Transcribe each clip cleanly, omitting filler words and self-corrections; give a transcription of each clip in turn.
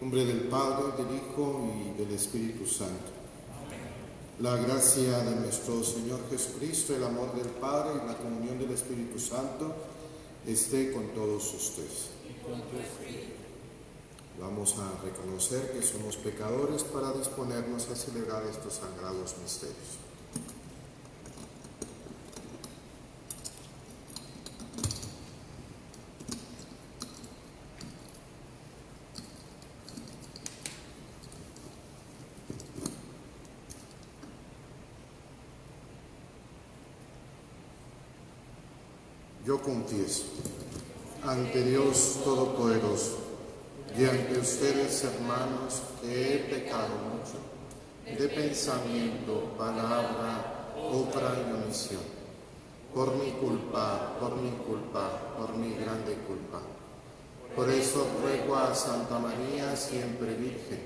En nombre del Padre, del Hijo y del Espíritu Santo. La gracia de nuestro Señor Jesucristo, el amor del Padre y la comunión del Espíritu Santo esté con todos ustedes. Vamos a reconocer que somos pecadores para disponernos a celebrar estos sagrados misterios. Yo confieso ante Dios Todopoderoso y ante ustedes, hermanos, que he pecado mucho, de pensamiento, palabra, obra y omisión, por mi culpa, por mi grande culpa. Por eso ruego a Santa María, siempre Virgen,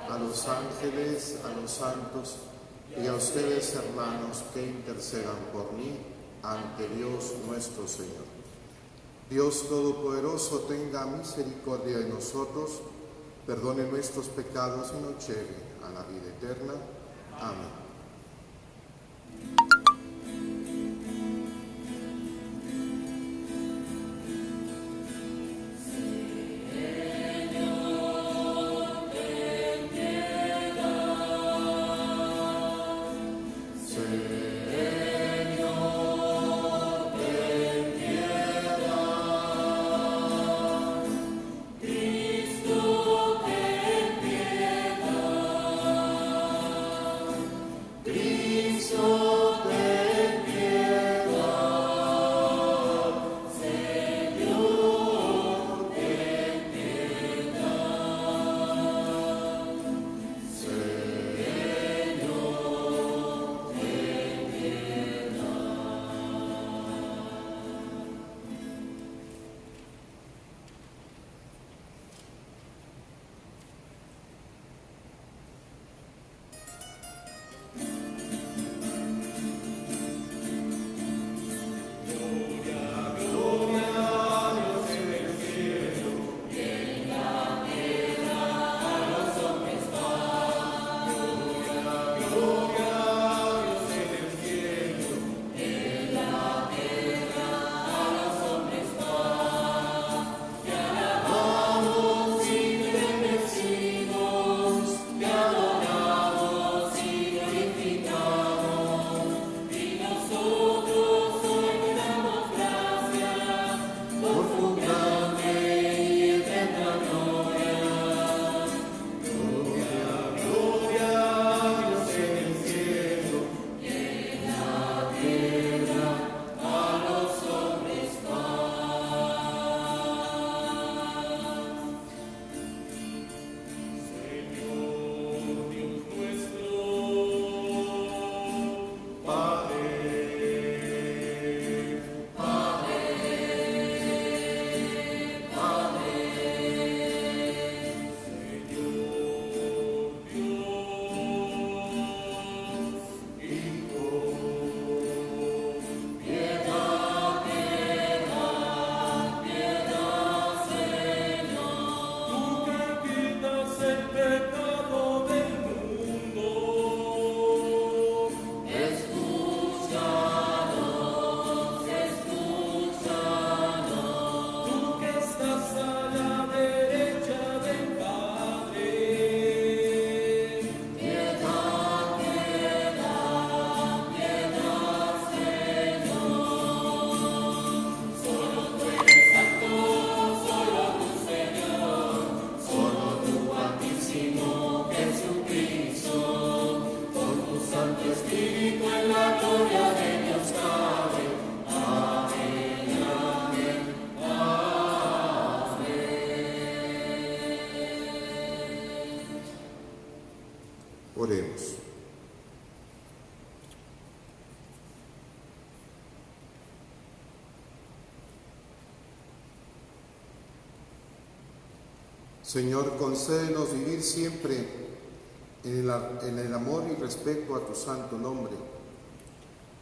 a los ángeles, a los santos y a ustedes, hermanos, que intercedan por mí ante Dios nuestro Señor. Dios Todopoderoso tenga misericordia de nosotros, perdone nuestros pecados y nos lleve a la vida eterna. Amén. Cristo Señor, concédenos vivir siempre en el amor y respeto a tu santo nombre,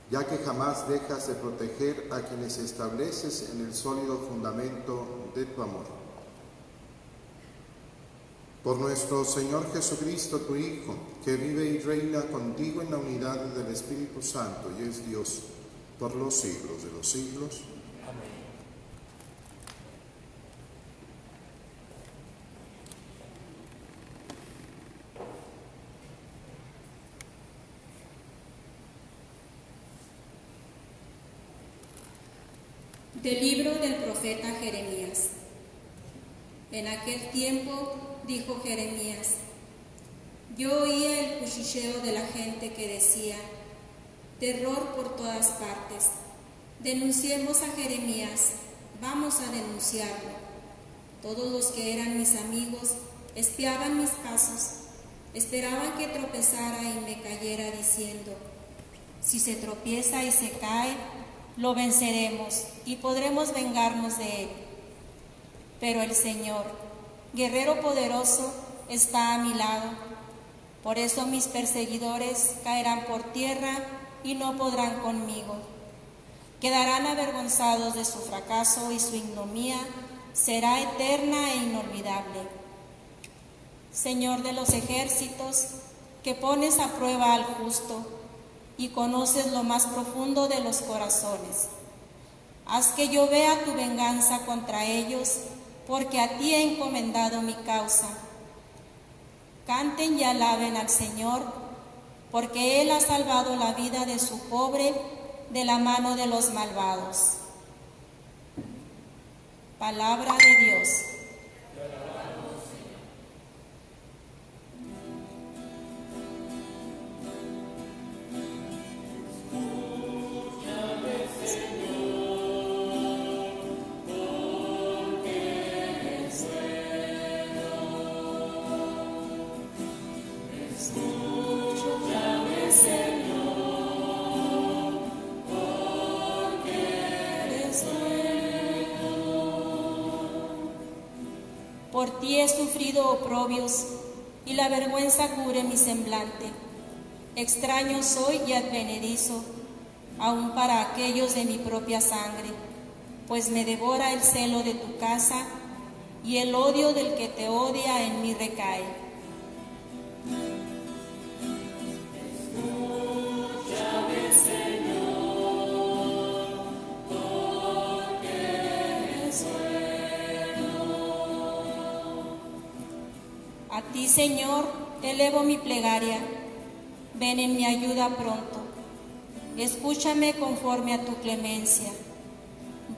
ya que jamás dejas de proteger a quienes estableces en el sólido fundamento de tu amor. Por nuestro Señor Jesucristo, tu Hijo, que vive y reina contigo en la unidad del Espíritu Santo y es Dios por los siglos de los siglos. Amén. Del libro del profeta Jeremías. En aquel tiempo dijo Jeremías: yo oía el cuchicheo de la gente que decía: terror por todas partes. Denunciemos a Jeremías, vamos a denunciarlo. Todos los que eran mis amigos espiaban mis pasos, esperaban que tropezara y me cayera diciendo: si se tropieza y se cae, lo venceremos y podremos vengarnos de él. Pero el Señor, guerrero poderoso, está a mi lado. Por eso mis perseguidores caerán por tierra y no podrán conmigo. Quedarán avergonzados de su fracaso y su ignominia será eterna e inolvidable. Señor de los ejércitos, que pones a prueba al justo y conoces lo más profundo de los corazones, haz que yo vea tu venganza contra ellos, porque a ti he encomendado mi causa. Canten y alaben al Señor, porque Él ha salvado la vida de su pobre de la mano de los malvados. Palabra de Dios. Por ti he sufrido oprobios, y la vergüenza cubre mi semblante. Extraño soy y advenedizo, aun para aquellos de mi propia sangre, pues me devora el celo de tu casa, y el odio del que te odia en mí recae. A ti, Señor, elevo mi plegaria, ven en mi ayuda pronto. Escúchame conforme a tu clemencia,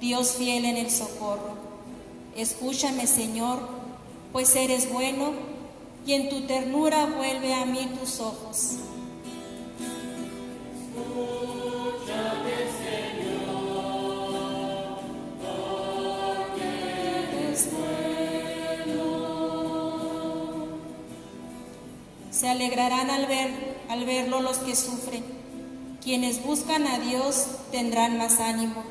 Dios fiel en el socorro. Escúchame, Señor, pues eres bueno, y en tu ternura vuelve a mí tus ojos. Escúchame, Señor, porque eres bueno. Se alegrarán al verlo los que sufren. Quienes buscan a Dios tendrán más ánimo,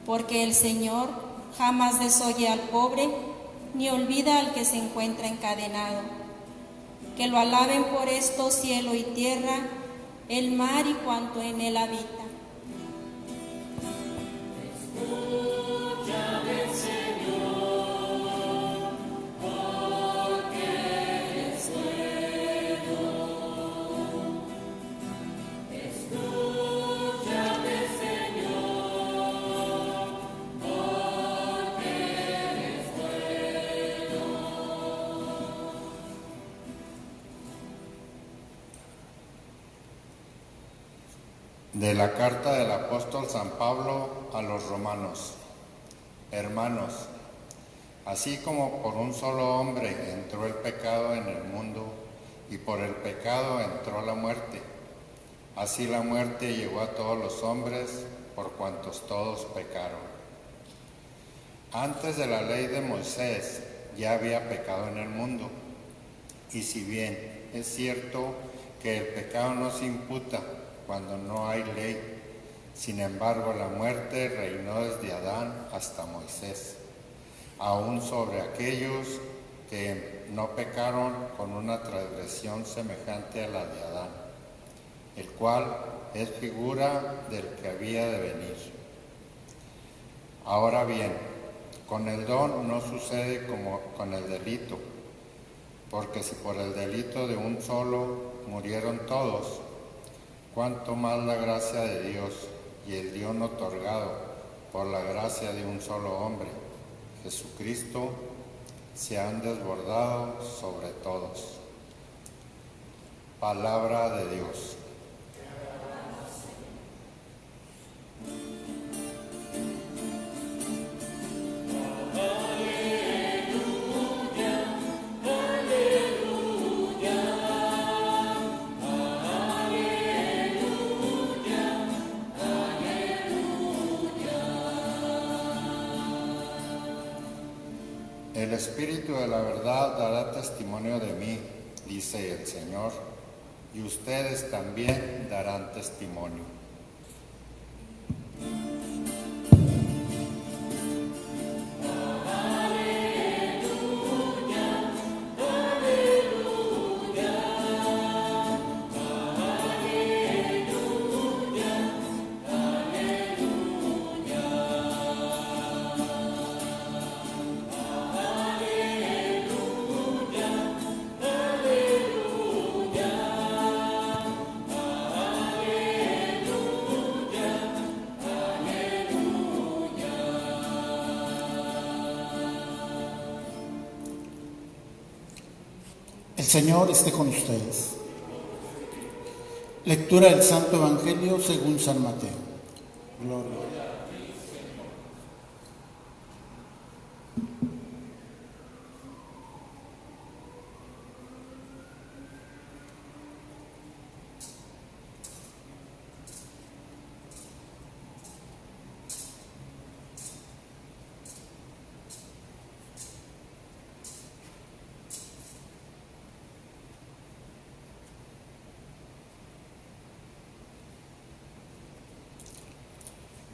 porque el Señor jamás desoye al pobre, ni olvida al que se encuentra encadenado. Que lo alaben por esto cielo y tierra, el mar y cuanto en él habita. Escúchame, Señor, porque eres bueno. Escúchame, Señor, porque eres bueno. De la carta del apóstol San Pablo a los romanos. Hermanos, así como por un solo hombre entró el pecado en el mundo y por el pecado entró la muerte, así la muerte llegó a todos los hombres por cuantos todos pecaron. Antes de la ley de Moisés ya había pecado en el mundo, y si bien es cierto que el pecado no se imputa cuando no hay ley, sin embargo la muerte reinó desde Adán hasta Moisés, aún sobre aquellos que no pecaron con una transgresión semejante a la de Adán, el cual es figura del que había de venir. Ahora bien, con el don no sucede como con el delito, porque si por el delito de un solo murieron todos, cuánto más la gracia de Dios y el don otorgado por la gracia de un solo hombre, Jesucristo, se han desbordado sobre todos. Palabra de Dios. El Espíritu de la verdad dará testimonio de mí, dice el Señor, y ustedes también darán testimonio. El Señor esté con ustedes. Lectura del Santo Evangelio según San Mateo. Gloria.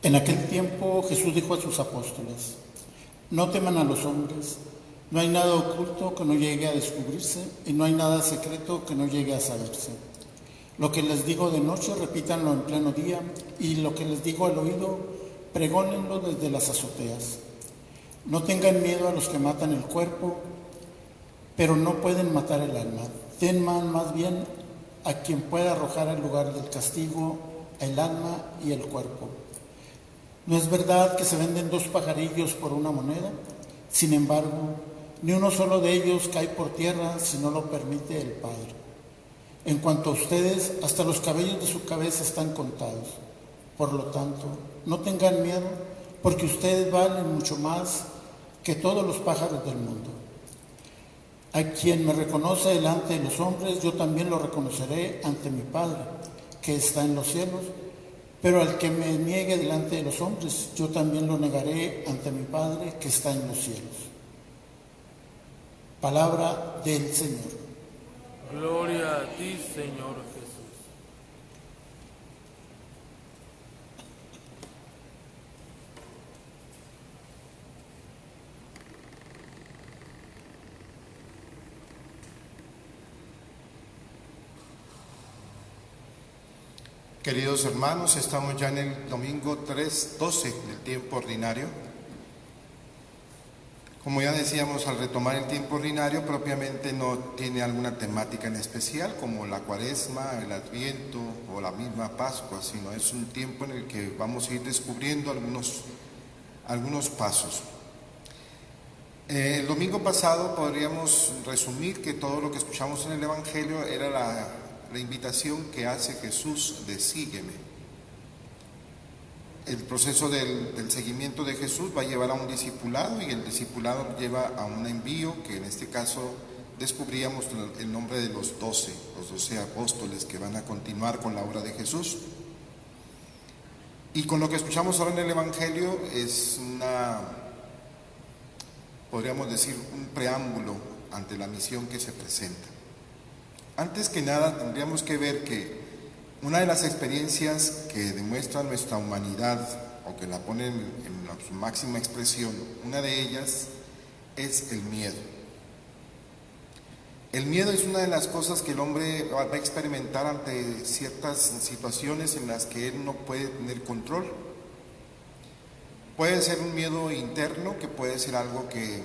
En aquel tiempo Jesús dijo a sus apóstoles: no teman a los hombres, no hay nada oculto que no llegue a descubrirse y no hay nada secreto que no llegue a saberse. Lo que les digo de noche, repítanlo en pleno día, y lo que les digo al oído, pregónenlo desde las azoteas. No tengan miedo a los que matan el cuerpo, pero no pueden matar el alma. Teman más bien a quien pueda arrojar al lugar del castigo el alma y el cuerpo. ¿No es verdad que se venden 2 pajarillos por una moneda? Sin embargo, ni uno solo de ellos cae por tierra si no lo permite el Padre. En cuanto a ustedes, hasta los cabellos de su cabeza están contados. Por lo tanto, no tengan miedo, porque ustedes valen mucho más que todos los pájaros del mundo. A quien me reconoce delante de los hombres, yo también lo reconoceré ante mi Padre, que está en los cielos. Pero al que me niegue delante de los hombres, yo también lo negaré ante mi Padre que está en los cielos. Palabra del Señor. Gloria a ti, Señor Jesús. Queridos hermanos, estamos ya en el domingo 3:12 del tiempo ordinario. Como ya decíamos, al retomar el tiempo ordinario propiamente no tiene alguna temática en especial como la Cuaresma, el Adviento o la misma Pascua, sino es un tiempo en el que vamos a ir descubriendo algunos pasos. El domingo pasado podríamos resumir que todo lo que escuchamos en el Evangelio era la invitación que hace Jesús de sígueme. El proceso del seguimiento de Jesús va a llevar a un discipulado y el discipulado lleva a un envío, que en este caso descubríamos el nombre de los 12 apóstoles que van a continuar con la obra de Jesús. Y con lo que escuchamos ahora en el Evangelio es podríamos decir, un preámbulo ante la misión que se presenta. Antes que nada tendríamos que ver que una de las experiencias que demuestra nuestra humanidad, o que la ponen en su máxima expresión, una de ellas es el miedo. El miedo es una de las cosas que el hombre va a experimentar ante ciertas situaciones en las que él no puede tener control. Puede ser un miedo interno, que puede ser algo que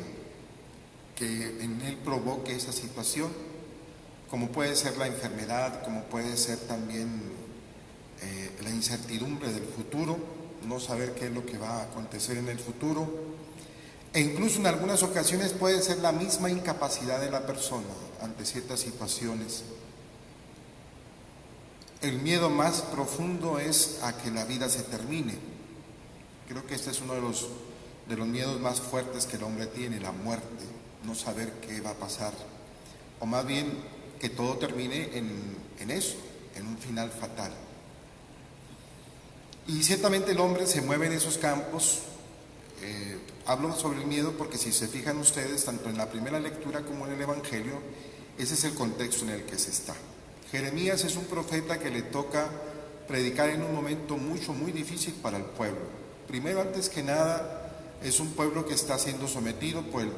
en él provoque esa situación, como puede ser la enfermedad, como puede ser también la incertidumbre del futuro, no saber qué es lo que va a acontecer en el futuro, e incluso en algunas ocasiones puede ser la misma incapacidad de la persona ante ciertas situaciones. El miedo más profundo es a que la vida se termine. Creo que este es uno de los miedos más fuertes que el hombre tiene, la muerte, no saber qué va a pasar, o más bien que todo termine en eso, en un final fatal. Y ciertamente el hombre se mueve en esos campos. Hablo sobre el miedo porque si se fijan ustedes, tanto en la primera lectura como en el Evangelio, ese es el contexto en el que se está. Jeremías es un profeta que le toca predicar en un momento muy difícil para el pueblo. Primero, antes que nada, es un pueblo que está siendo sometido por el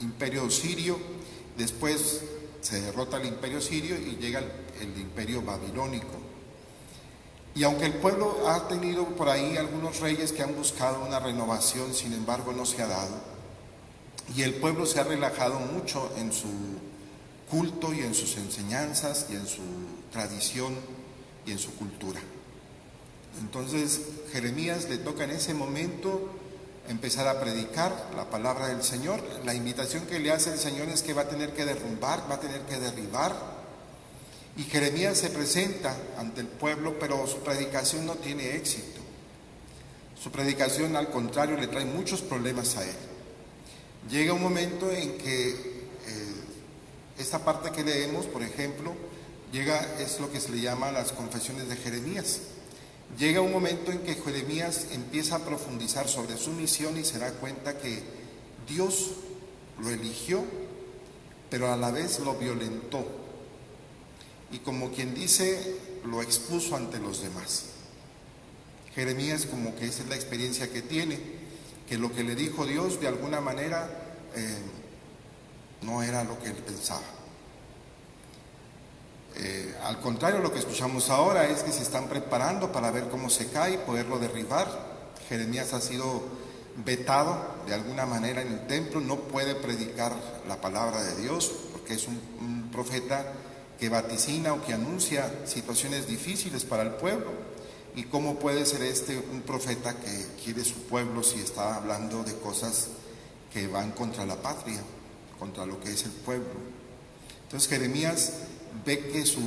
imperio sirio. Después se derrota el imperio sirio y llega el imperio babilónico. Y aunque el pueblo ha tenido por ahí algunos reyes que han buscado una renovación, sin embargo no se ha dado. Y el pueblo se ha relajado mucho en su culto y en sus enseñanzas y en su tradición y en su cultura. Entonces Jeremías le toca en ese momento empezar a predicar la palabra del Señor. La invitación que le hace el Señor es que va a tener que derrumbar, va a tener que derribar. Y Jeremías se presenta ante el pueblo, pero su predicación no tiene éxito. Su predicación, al contrario, le trae muchos problemas a él. Llega un momento en que esta parte que leemos, por ejemplo, es lo que se le llama las confesiones de Jeremías. Llega un momento en que Jeremías empieza a profundizar sobre su misión y se da cuenta que Dios lo eligió, pero a la vez lo violentó. Y como quien dice, lo expuso ante los demás. Jeremías como que esa es la experiencia que tiene, que lo que le dijo Dios de alguna manera no era lo que él pensaba. Al contrario, lo que escuchamos ahora es que se están preparando para ver cómo se cae y poderlo derribar. Jeremías ha sido vetado de alguna manera en el templo, no puede predicar la palabra de Dios porque es un profeta que vaticina o que anuncia situaciones difíciles para el pueblo. ¿Y cómo puede ser un profeta que quiere su pueblo si está hablando de cosas que van contra la patria, contra lo que es el pueblo? Entonces Jeremías ve que su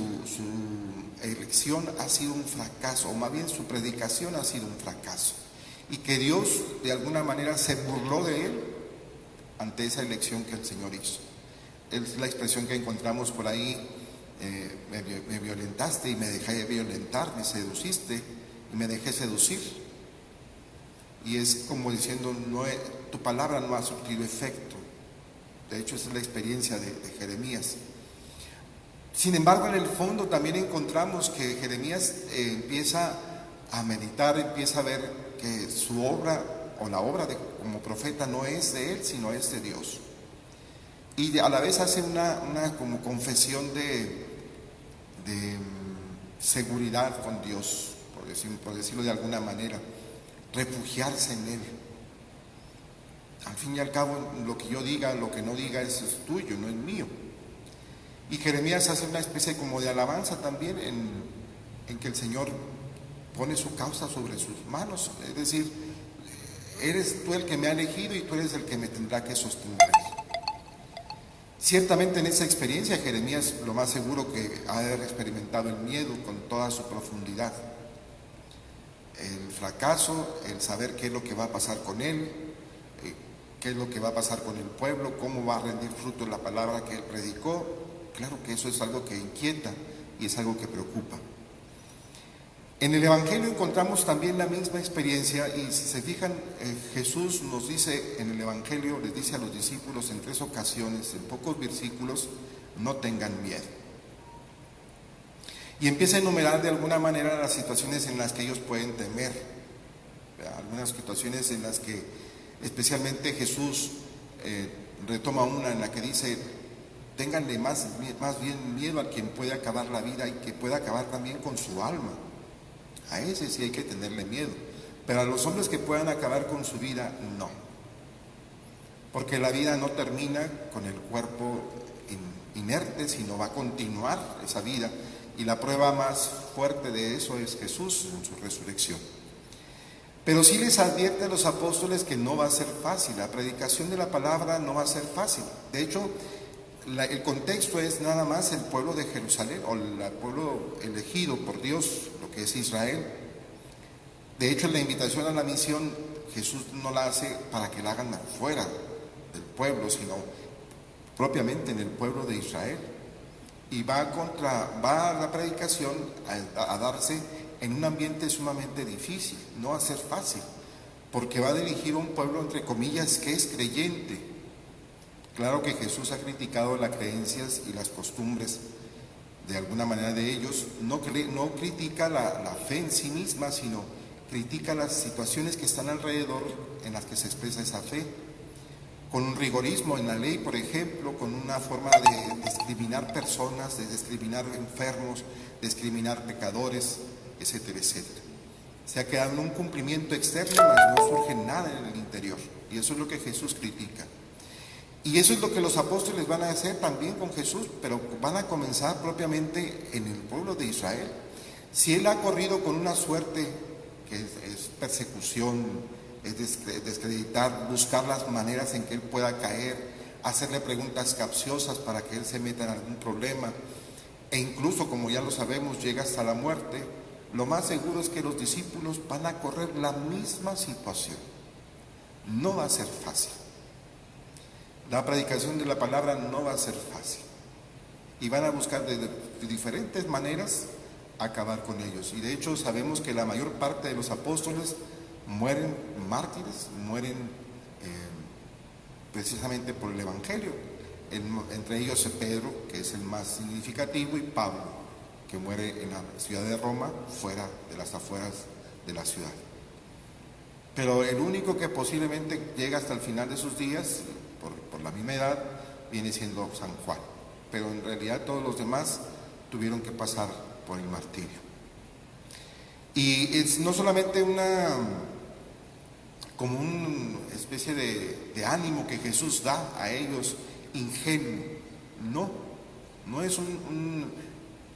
elección ha sido un fracaso, o más bien su predicación ha sido un fracaso, y que Dios de alguna manera se burló de él ante esa elección que el Señor hizo. Es la expresión que encontramos por ahí. Me violentaste y me dejé violentar, me seduciste y me dejé seducir. Y es como diciendo, tu palabra no ha surtido efecto. De hecho, esa es la experiencia de Jeremías. Sin embargo, en el fondo también encontramos que Jeremías empieza a meditar, empieza a ver que su obra o la obra como profeta no es de él, sino es de Dios. Y a la vez hace una como confesión de seguridad con Dios, por decirlo de alguna manera, refugiarse en Él. Al fin y al cabo, lo que yo diga, lo que no diga es tuyo, no es mío. Y Jeremías hace una especie como de alabanza también en que el Señor pone su causa sobre sus manos, es decir, eres tú el que me ha elegido y tú eres el que me tendrá que sostener. Ciertamente en esa experiencia Jeremías lo más seguro que ha de haber experimentado el miedo con toda su profundidad, el fracaso, el saber qué es lo que va a pasar con él, qué es lo que va a pasar con el pueblo, cómo va a rendir fruto la palabra que él predicó. Claro que eso es algo que inquieta y es algo que preocupa. En el Evangelio encontramos también la misma experiencia y si se fijan, Jesús nos dice en el Evangelio, les dice a los discípulos en 3 ocasiones, en pocos versículos, no tengan miedo. Y empieza a enumerar de alguna manera las situaciones en las que ellos pueden temer, algunas situaciones en las que especialmente Jesús retoma una en la que dice: ténganle más bien miedo al quien puede acabar la vida y que puede acabar también con su alma. A ese sí hay que tenerle miedo, pero a los hombres que puedan acabar con su vida, no. Porque la vida no termina con el cuerpo inerte, sino va a continuar esa vida. Y la prueba más fuerte de eso es Jesús en su resurrección. Pero sí les advierte a los apóstoles que no va a ser fácil. La predicación de la palabra no va a ser fácil. De hecho, el contexto es nada más el pueblo de Jerusalén, o el pueblo elegido por Dios, lo que es Israel. De hecho, la invitación a la misión Jesús no la hace para que la hagan afuera del pueblo, sino propiamente en el pueblo de Israel. Y va la predicación a darse en un ambiente sumamente difícil, no va a ser fácil, porque va a dirigir a un pueblo, entre comillas, que es creyente. Claro que Jesús ha criticado las creencias y las costumbres de alguna manera de ellos, no critica la fe en sí misma, sino critica las situaciones que están alrededor en las que se expresa esa fe, con un rigorismo en la ley, por ejemplo, con una forma de discriminar personas, de discriminar enfermos, de discriminar pecadores, etcétera, etcétera. Se ha quedado en un cumplimiento externo, mas no surge nada en el interior, y eso es lo que Jesús critica. Y eso es lo que los apóstoles van a hacer también con Jesús, pero van a comenzar propiamente en el pueblo de Israel. Si Él ha corrido con una suerte que es persecución, es descreditar, buscar las maneras en que Él pueda caer, hacerle preguntas capciosas para que Él se meta en algún problema, e incluso, como ya lo sabemos, llega hasta la muerte, lo más seguro es que los discípulos van a correr la misma situación. No va a ser fácil. La predicación de la palabra no va a ser fácil. Y van a buscar de diferentes maneras acabar con ellos. Y de hecho sabemos que la mayor parte de los apóstoles mueren mártires, mueren precisamente por el Evangelio. Entre ellos Pedro, que es el más significativo, y Pablo, que muere en la ciudad de Roma, fuera de las afueras de la ciudad. Pero el único que posiblemente llega hasta el final de sus días, por la misma edad, viene siendo San Juan. Pero en realidad todos los demás tuvieron que pasar por el martirio. Y es no solamente como una especie de ánimo que Jesús da a ellos ingenuo. No es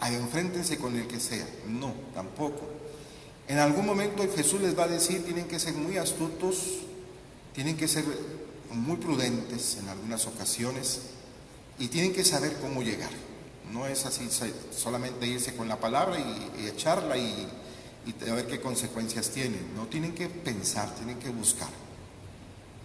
enfréntense con el que sea, no, tampoco. En algún momento Jesús les va a decir: tienen que ser muy astutos, tienen que ser muy prudentes en algunas ocasiones y tienen que saber cómo llegar. No es así solamente irse con la palabra y echarla y a ver qué consecuencias tiene. No, tienen que pensar, tienen que buscar.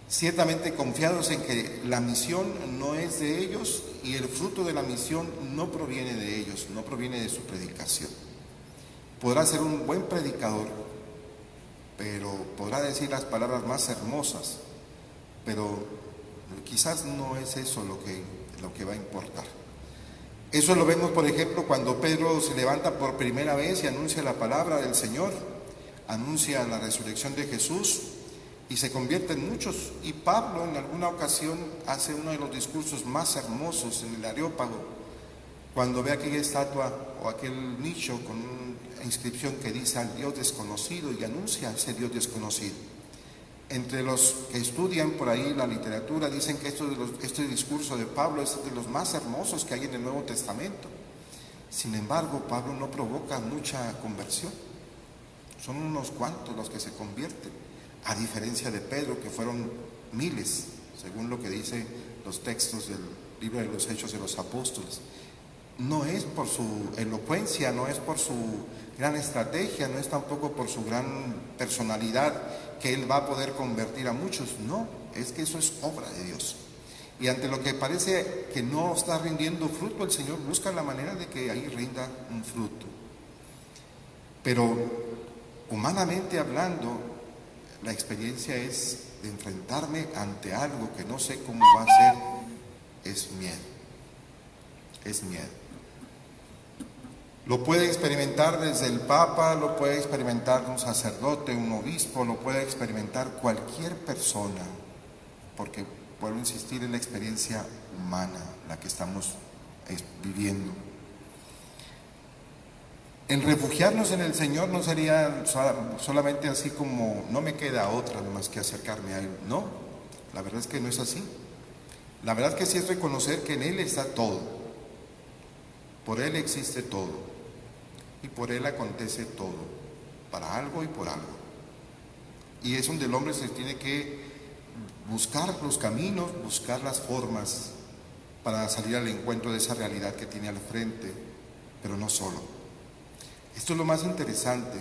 Ciertamente confiados en que la misión no es de ellos y el fruto de la misión no proviene de ellos, no proviene de su predicación. Podrá ser un buen predicador, pero podrá decir las palabras más hermosas, pero quizás no es eso lo que va a importar. Eso lo vemos, por ejemplo, cuando Pedro se levanta por primera vez y anuncia la palabra del Señor, anuncia la resurrección de Jesús y se convierte en muchos. Y Pablo en alguna ocasión hace uno de los discursos más hermosos en el Areópago, cuando ve aquella estatua o aquel nicho con una inscripción que dice al Dios desconocido y anuncia a ese Dios desconocido. Entre los que estudian por ahí la literatura dicen que este discurso de Pablo es de los más hermosos que hay en el Nuevo Testamento. Sin embargo, Pablo no provoca mucha conversión. Son unos cuantos los que se convierten, a diferencia de Pedro, que fueron miles, según lo que dicen los textos del libro de los Hechos de los Apóstoles. No es por su elocuencia, no es por su gran estrategia, no es tampoco por su gran personalidad que él va a poder convertir a muchos. No, es que eso es obra de Dios. Y ante lo que parece que no está rindiendo fruto, el Señor busca la manera de que ahí rinda un fruto. Pero humanamente hablando, la experiencia es de enfrentarme ante algo que no sé cómo va a ser. Es miedo. Es miedo. Lo puede experimentar desde el Papa, lo puede experimentar un sacerdote, un obispo, lo puede experimentar cualquier persona, porque vuelvo a insistir, en la experiencia humana, la que estamos viviendo. El refugiarnos en el Señor no sería solamente así como no me queda otra más que acercarme a Él. No, la verdad es que no es así. La verdad que sí es reconocer que en Él está todo. Por Él existe todo. Y por Él acontece todo. Para algo y por algo. Y es donde el hombre se tiene que buscar los caminos, buscar las formas para salir al encuentro de esa realidad que tiene al frente, pero no solo. Esto es lo más interesante.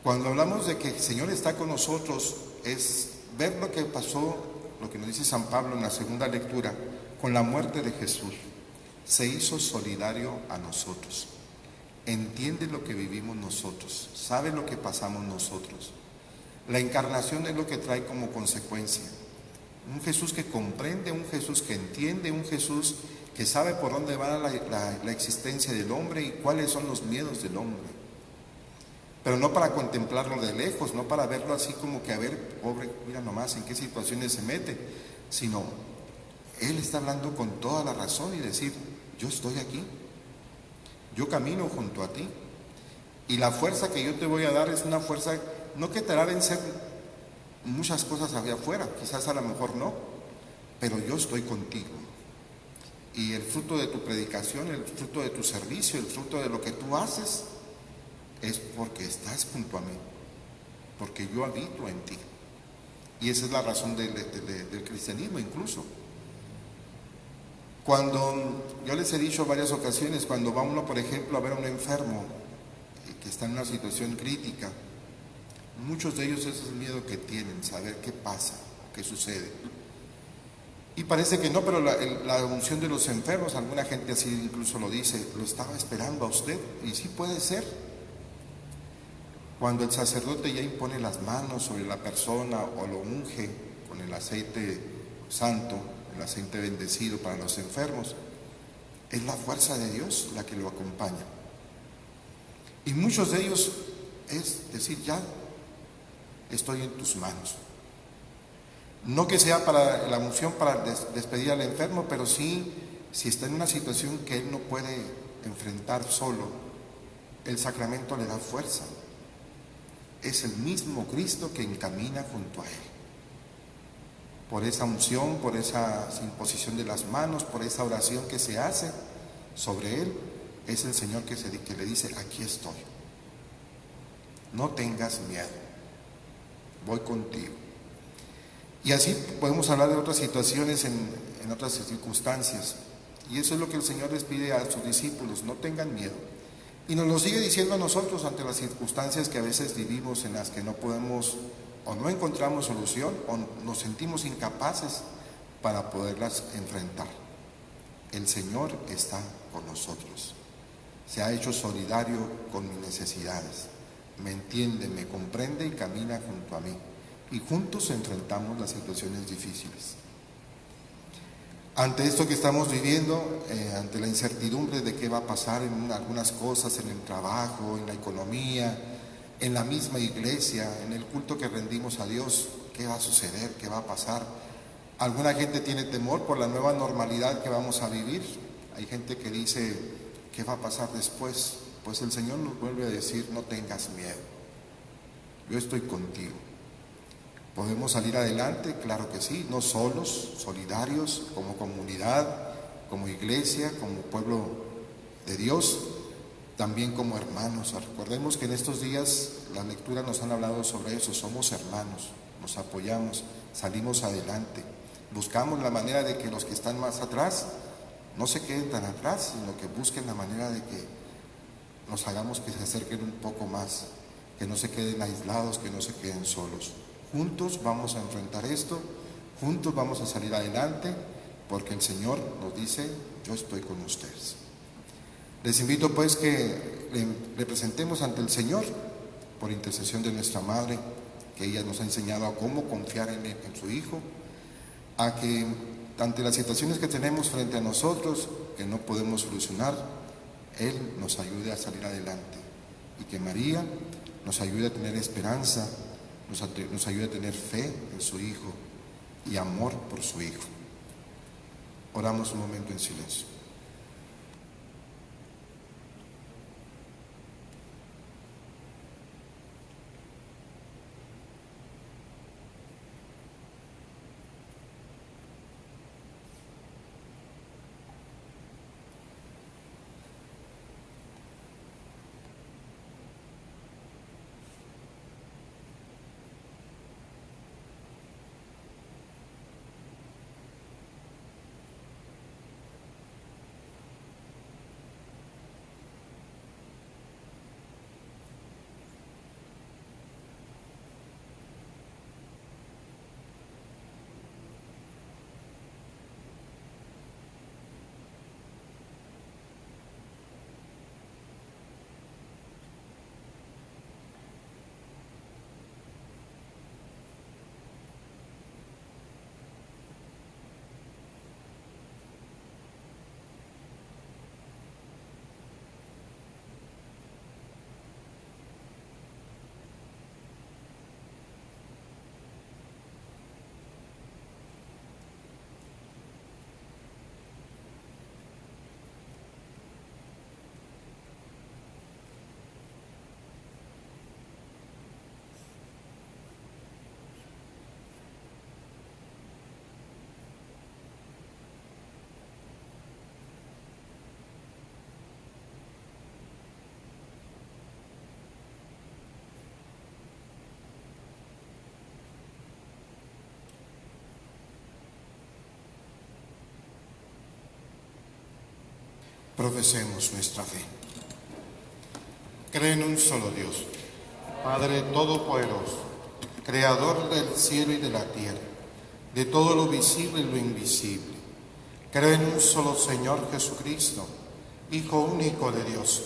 Cuando hablamos de que el Señor está con nosotros, es ver lo que pasó, lo que nos dice San Pablo en la segunda lectura, con la muerte de Jesús. Se hizo solidario a nosotros. Entiende lo que vivimos nosotros, sabe lo que pasamos nosotros. La encarnación es lo que trae como consecuencia. Un Jesús que comprende, un Jesús que entiende, un Jesús que sabe por dónde va la existencia del hombre y cuáles son los miedos del hombre. Pero no para contemplarlo de lejos, no para verlo así como que, a ver, pobre, mira nomás en qué situaciones se mete, sino Él está hablando con toda la razón y decir, yo estoy aquí, yo camino junto a ti, y la fuerza que yo te voy a dar es una fuerza no que te hará vencer muchas cosas allá afuera, quizás a lo mejor no, pero yo estoy contigo. Y el fruto de tu predicación, el fruto de tu servicio, el fruto de lo que tú haces, es porque estás junto a mí, porque yo habito en ti. Y esa es la razón del cristianismo incluso. Cuando, yo les he dicho en varias ocasiones, cuando va uno, por ejemplo, a ver a un enfermo que está en una situación crítica, muchos de ellos ese es el miedo que tienen, saber qué pasa, qué sucede. Y parece que no, pero la unción de los enfermos, alguna gente así incluso lo dice, lo estaba esperando a usted, y sí puede ser. Cuando el sacerdote ya impone las manos sobre la persona o lo unge con el aceite santo, el aceite bendecido para los enfermos, es la fuerza de Dios la que lo acompaña. Y muchos de ellos es decir, ya estoy en tus manos. No que sea para la unción para despedir al enfermo, pero sí, si está en una situación que él no puede enfrentar solo, el sacramento le da fuerza. Es el mismo Cristo que encamina junto a él. Por esa unción, por esa imposición de las manos, por esa oración que se hace sobre él, es el Señor que le dice, aquí estoy. No tengas miedo, voy contigo. Y así podemos hablar de otras situaciones en otras circunstancias. Y eso es lo que el Señor les pide a sus discípulos, no tengan miedo. Y nos lo sigue diciendo a nosotros ante las circunstancias que a veces vivimos en las que no podemos o no encontramos solución o nos sentimos incapaces para poderlas enfrentar. El Señor está con nosotros. Se ha hecho solidario con mis necesidades. Me entiende, me comprende y camina junto a mí. Y juntos enfrentamos las situaciones difíciles. Ante esto que estamos viviendo, ante la incertidumbre de qué va a pasar en algunas cosas, en el trabajo, en la economía, en la misma iglesia, en el culto que rendimos a Dios, ¿qué va a suceder? ¿Qué va a pasar? Alguna gente tiene temor por la nueva normalidad que vamos a vivir. Hay gente que dice, ¿qué va a pasar después? Pues el Señor nos vuelve a decir, no tengas miedo, yo estoy contigo. ¿Podemos salir adelante? Claro que sí, no solos, solidarios, como comunidad, como iglesia, como pueblo de Dios, también como hermanos. Recordemos que en estos días las lecturas nos han hablado sobre eso, somos hermanos, nos apoyamos, salimos adelante, buscamos la manera de que los que están más atrás no se queden tan atrás, sino que busquen la manera de que nos hagamos que se acerquen un poco más, que no se queden aislados, que no se queden solos. Juntos vamos a enfrentar esto, juntos vamos a salir adelante, porque el Señor nos dice, yo estoy con ustedes. Les invito pues que le presentemos ante el Señor, por intercesión de nuestra Madre, que ella nos ha enseñado a cómo confiar en su Hijo, a que ante las situaciones que tenemos frente a nosotros, que no podemos solucionar, Él nos ayude a salir adelante, y que María nos ayude a tener esperanza, nos ayude a tener fe en su Hijo, y amor por su Hijo. Oramos un momento en silencio. Profesemos nuestra fe. Creo en un solo Dios, Padre Todopoderoso, Creador del cielo y de la tierra, de todo lo visible y lo invisible. Creo en un solo Señor Jesucristo, Hijo único de Dios,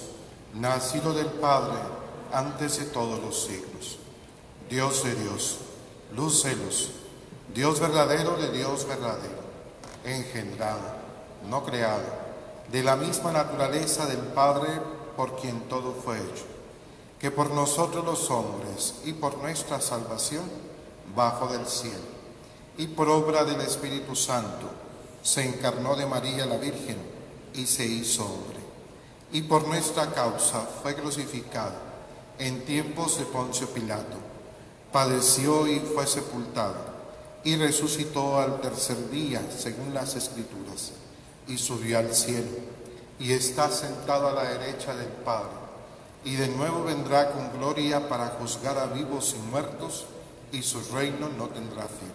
nacido del Padre antes de todos los siglos. Dios de Dios, luz de luz, Dios verdadero de Dios verdadero, engendrado, no creado, de la misma naturaleza del Padre, por quien todo fue hecho, que por nosotros los hombres y por nuestra salvación bajó del cielo, y por obra del Espíritu Santo se encarnó de María la Virgen y se hizo hombre, y por nuestra causa fue crucificado en tiempos de Poncio Pilato, padeció y fue sepultado, y resucitó al tercer día, según las Escrituras, y subió al cielo, y está sentado a la derecha del Padre, y de nuevo vendrá con gloria para juzgar a vivos y muertos, y su reino no tendrá fin.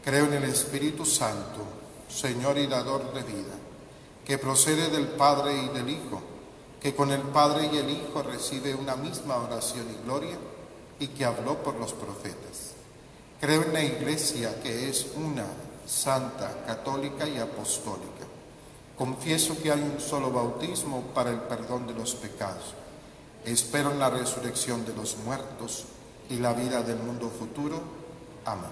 Creo en el Espíritu Santo, Señor y dador de vida, que procede del Padre y del Hijo, que con el Padre y el Hijo recibe una misma oración y gloria, y que habló por los profetas. Creo en la Iglesia, que es una, santa, católica y apostólica. Confieso que hay un solo bautismo para el perdón de los pecados. Espero en la resurrección de los muertos y la vida del mundo futuro. Amén.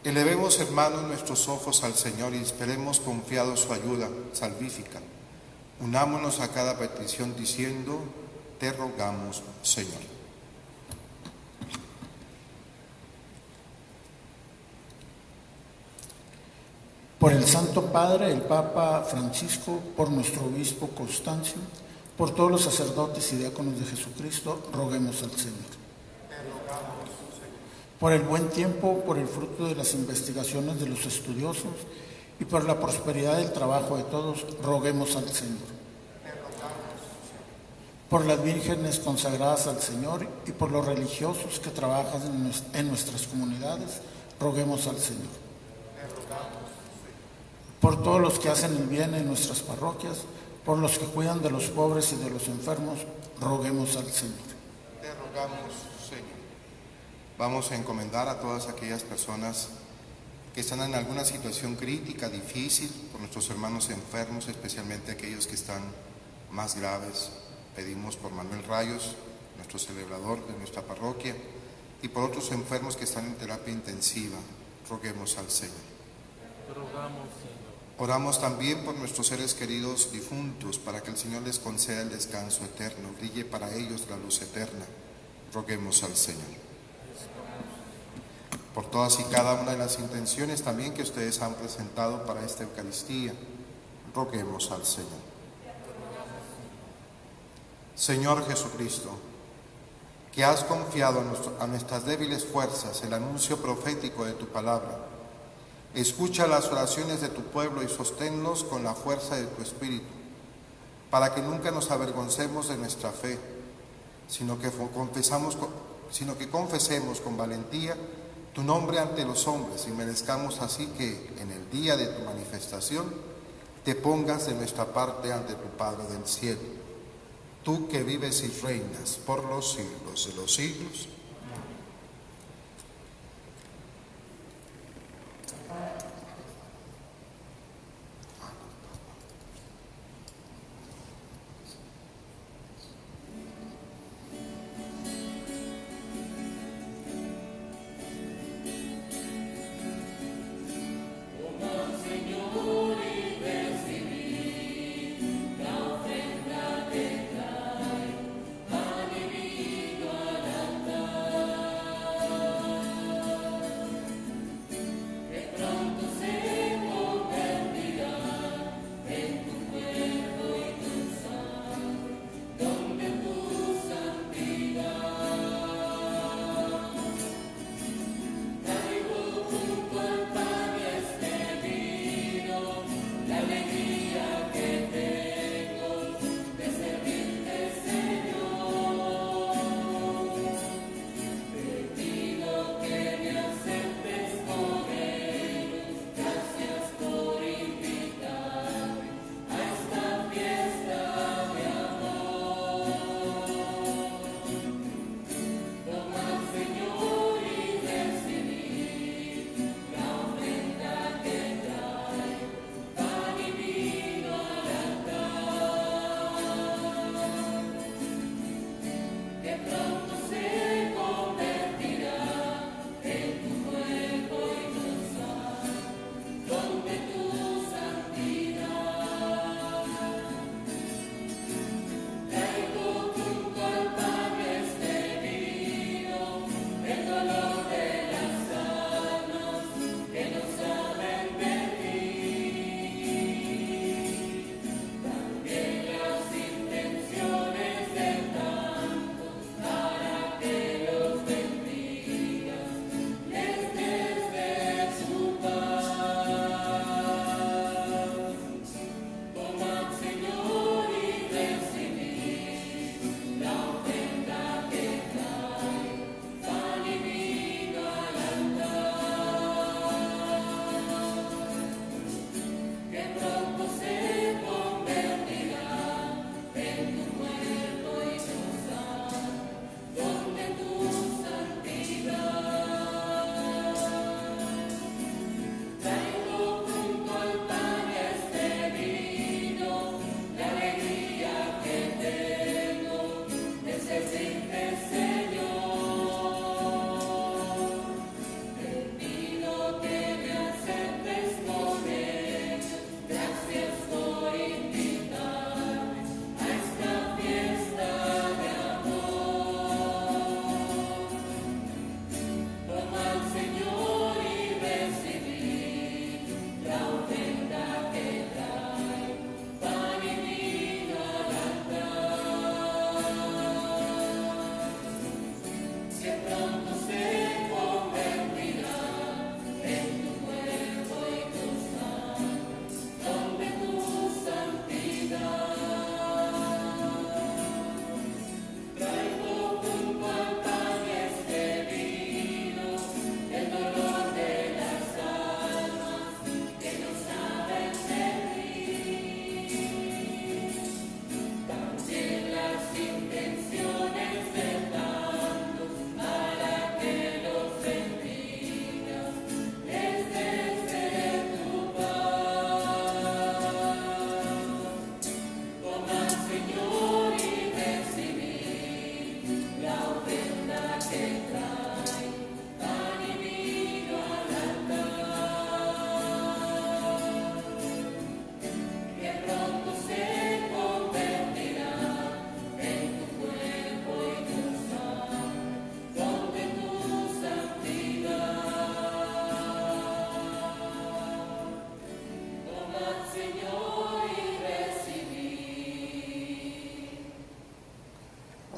Elevemos, hermanos, nuestros ojos al Señor y esperemos confiados su ayuda salvífica. Unámonos a cada petición diciendo: te rogamos, Señor. Por el Santo Padre, el Papa Francisco, por nuestro obispo Constancio, por todos los sacerdotes y diáconos de Jesucristo, roguemos al Señor. Por el buen tiempo, por el fruto de las investigaciones de los estudiosos y por la prosperidad del trabajo de todos, roguemos al Señor. Por las vírgenes consagradas al Señor y por los religiosos que trabajan en nuestras comunidades, roguemos al Señor. Por todos los que hacen el bien en nuestras parroquias, por los que cuidan de los pobres y de los enfermos, roguemos al Señor. Te rogamos, Señor. Vamos a encomendar a todas aquellas personas que están en alguna situación crítica, difícil, por nuestros hermanos enfermos, especialmente aquellos que están más graves. Pedimos por Manuel Rayos, nuestro celebrador de nuestra parroquia, y por otros enfermos que están en terapia intensiva. Roguemos al Señor. Te rogamos, Señor. Oramos también por nuestros seres queridos difuntos, para que el Señor les conceda el descanso eterno, brille para ellos la luz eterna. Roguemos al Señor. por todas y cada una de las intenciones también que ustedes han presentado para esta Eucaristía. Roguemos al Señor. Señor Jesucristo, que has confiado a nuestras débiles fuerzas el anuncio profético de tu palabra, escucha las oraciones de tu pueblo y sosténlos con la fuerza de tu Espíritu, para que nunca nos avergoncemos de nuestra fe, sino que confesemos con valentía tu nombre ante los hombres y merezcamos así que en el día de tu manifestación te pongas de nuestra parte ante tu Padre del cielo, tú que vives y reinas por los siglos de los siglos.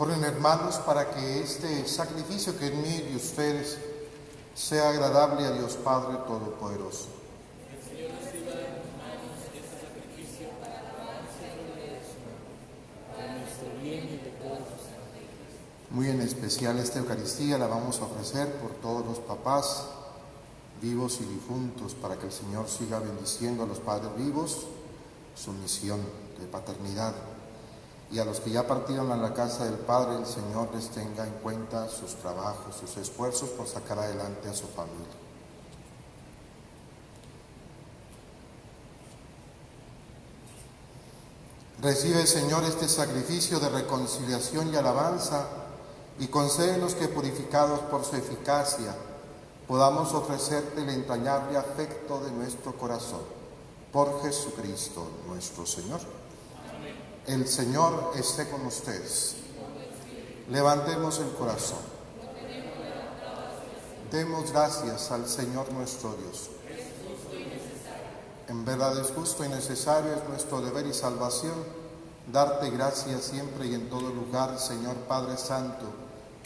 Oren, hermanos, para que este sacrificio que en mí y ustedes sea agradable a Dios Padre Todopoderoso. Muy en especial esta Eucaristía la vamos a ofrecer por todos los papás vivos y difuntos, para que el Señor siga bendiciendo a los padres vivos su misión de paternidad, y a los que ya partieron a la casa del Padre, el Señor les tenga en cuenta sus trabajos, sus esfuerzos por sacar adelante a su familia. Recibe, Señor, este sacrificio de reconciliación y alabanza, y concédenos que, purificados por su eficacia, podamos ofrecerte el entrañable afecto de nuestro corazón. Por Jesucristo nuestro Señor. Amén. El Señor esté con ustedes. Levantemos el corazón. Demos gracias al Señor nuestro Dios. En verdad es justo y necesario, es nuestro deber y salvación, darte gracias siempre y en todo lugar, Señor Padre Santo,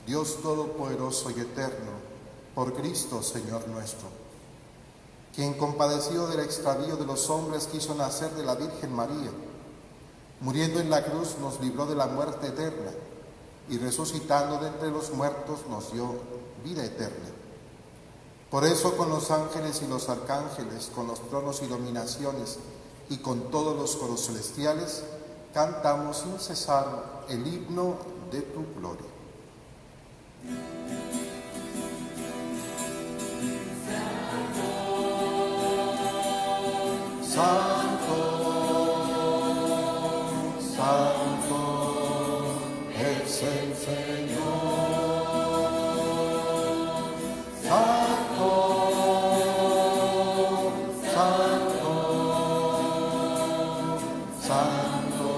Dios Todopoderoso y Eterno, por Cristo, Señor nuestro, quien, compadecido del extravío de los hombres, quiso nacer de la Virgen María. Muriendo en la cruz nos libró de la muerte eterna, y resucitando de entre los muertos nos dio vida eterna. Por eso, con los ángeles y los arcángeles, con los tronos y dominaciones, y con todos los coros celestiales, cantamos sin cesar el himno de tu gloria. Santo, Santo es el Señor. Santo, Santo, Santo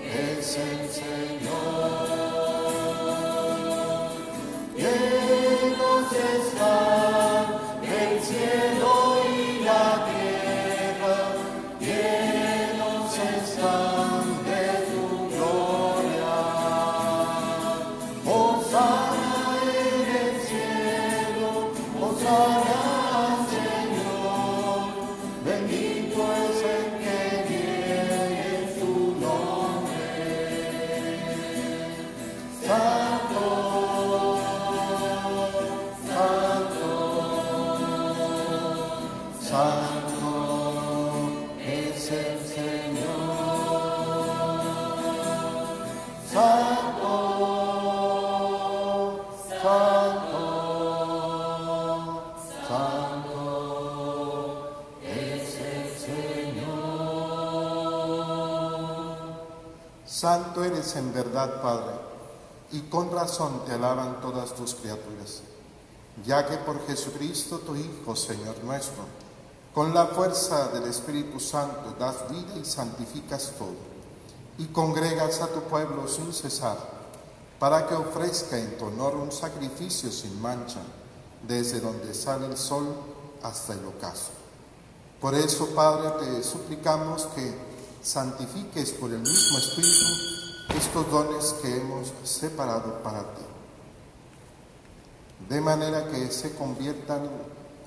es el Señor. Llenos están el cielo y la tierra, llenos están de tu gloria. Hosana en el cielo, hosana, Señor, bendito es el que viene en tu nombre. Santo, Santo es el Señor. Santo, Santo, Santo es el Señor. Santo eres en verdad, Padre, y con razón te alaban todas tus criaturas, ya que por Jesucristo, tu Hijo, Señor nuestro, con la fuerza del Espíritu Santo das vida y santificas todo, y congregas a tu pueblo sin cesar, para que ofrezca en tu honor un sacrificio sin mancha, desde donde sale el sol hasta el ocaso. Por eso, Padre, te suplicamos que santifiques por el mismo Espíritu estos dones que hemos separado para ti, de manera que se conviertan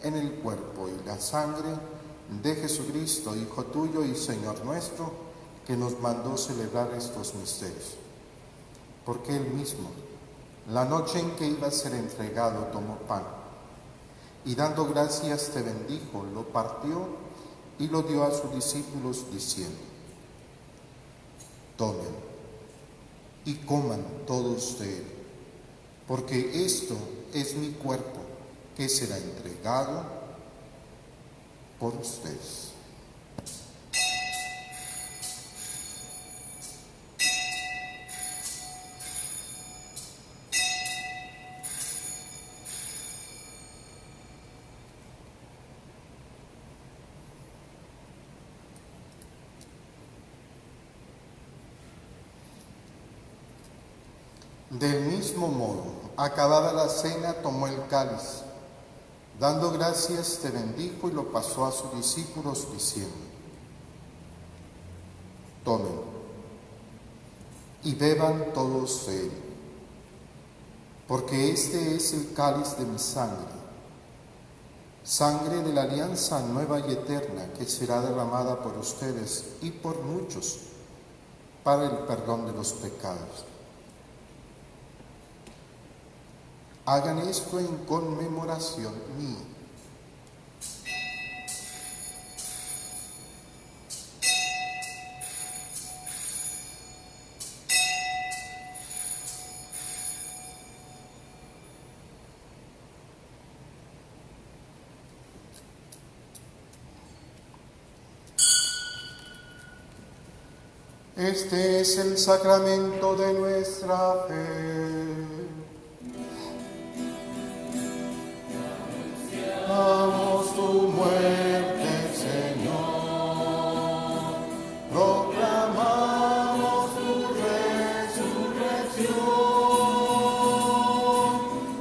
en el cuerpo y la sangre de Jesucristo, Hijo tuyo y Señor nuestro, que nos mandó celebrar estos misterios. Porque Él mismo, la noche en que iba a ser entregado, tomó pan, y dando gracias te bendijo, lo partió y lo dio a sus discípulos, diciendo: tomen y coman todos de él, porque esto es mi cuerpo, que será entregado por ustedes. Del mismo modo, acabada la cena, tomó el cáliz, dando gracias te bendijo y lo pasó a sus discípulos, diciendo: tomen y beban todos de él, porque este es el cáliz de mi sangre, sangre de la alianza nueva y eterna que será derramada por ustedes y por muchos para el perdón de los pecados. Hagan esto en conmemoración mía. Este es el sacramento de nuestra fe. Damos tu muerte, Señor. Proclamamos tu resurrección.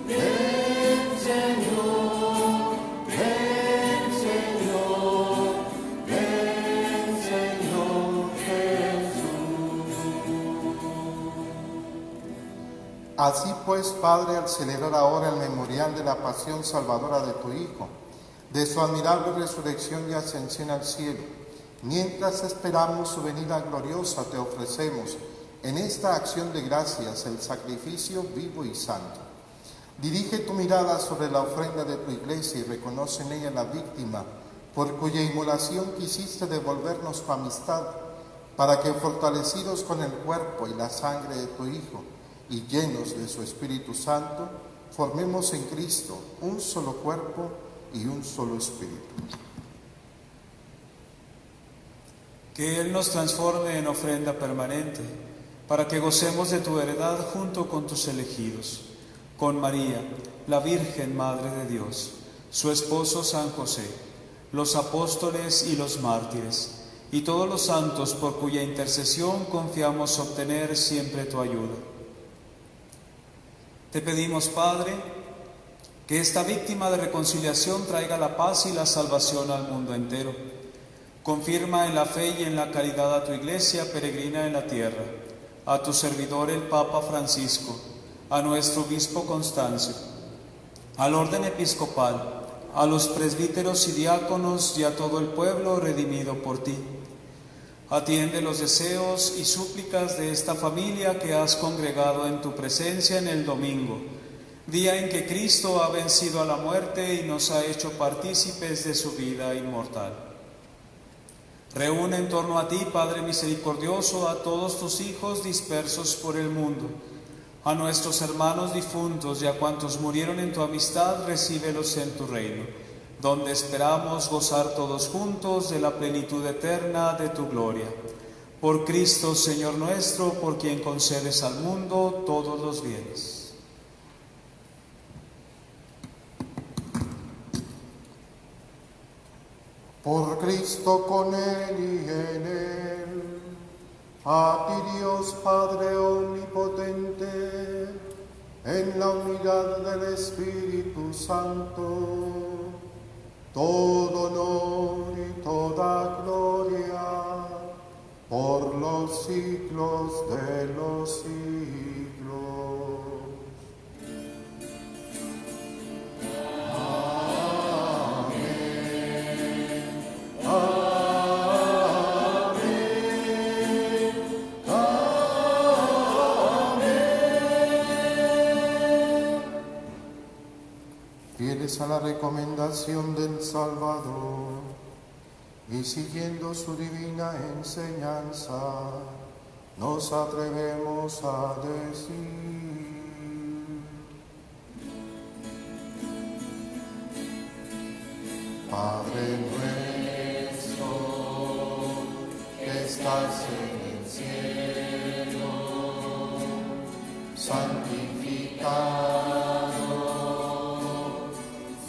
Ven, Señor. Ven, Señor. Ven, Señor Jesús. Así pues, Padre, al celebrar ahora el memorial de la pasión salvadora de tu Hijo, de su admirable resurrección y ascensión al cielo, mientras esperamos su venida gloriosa, te ofrecemos en esta acción de gracias el sacrificio vivo y santo. Dirige tu mirada sobre la ofrenda de tu Iglesia y reconoce en ella la víctima por cuya inmolación quisiste devolvernos tu amistad, para que, fortalecidos con el cuerpo y la sangre de tu Hijo y llenos de su Espíritu Santo, formemos en Cristo un solo cuerpo y un solo espíritu. Que Él nos transforme en ofrenda permanente, para que gocemos de tu heredad junto con tus elegidos, con María, la Virgen Madre de Dios, su esposo San José, los apóstoles y los mártires, y todos los santos por cuya intercesión confiamos obtener siempre tu ayuda. Te pedimos, Padre, que esta víctima de reconciliación traiga la paz y la salvación al mundo entero. Confirma en la fe y en la caridad a tu Iglesia peregrina en la tierra, a tu servidor el Papa Francisco, a nuestro obispo Constancio, al orden episcopal, a los presbíteros y diáconos y a todo el pueblo redimido por ti. Atiende los deseos y súplicas de esta familia que has congregado en tu presencia en el domingo, día en que Cristo ha vencido a la muerte y nos ha hecho partícipes de su vida inmortal. Reúne en torno a ti, Padre misericordioso, a todos tus hijos dispersos por el mundo, a nuestros hermanos difuntos y a cuantos murieron en tu amistad, recíbelos en tu reino, donde esperamos gozar todos juntos de la plenitud eterna de tu gloria. Por Cristo, Señor nuestro, por quien concedes al mundo todos los bienes. Por Cristo, con Él y en Él, a ti Dios Padre omnipotente, en la unidad del Espíritu Santo, todo honor y toda gloria por los siglos de los siglos. Amén. Amén. Amén. Fieles a la recomendación del Salvador y siguiendo su divina enseñanza, nos atrevemos a decir: Padre nuestro, que estás en el cielo, santificado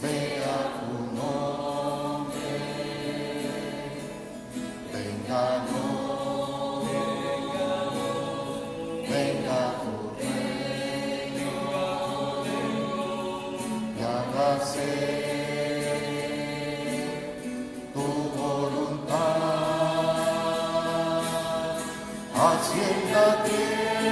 sea tu nombre, venga tu reino, y hágase tu voluntad, así en la tierra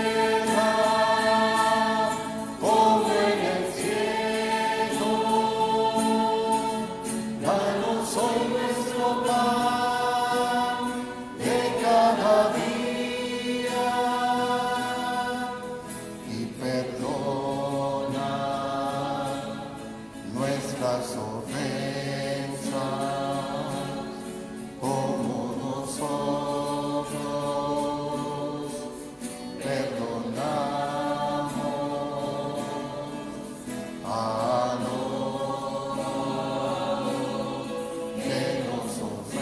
nuestras ofensas, como nosotros perdonamos a los que nos ofenden.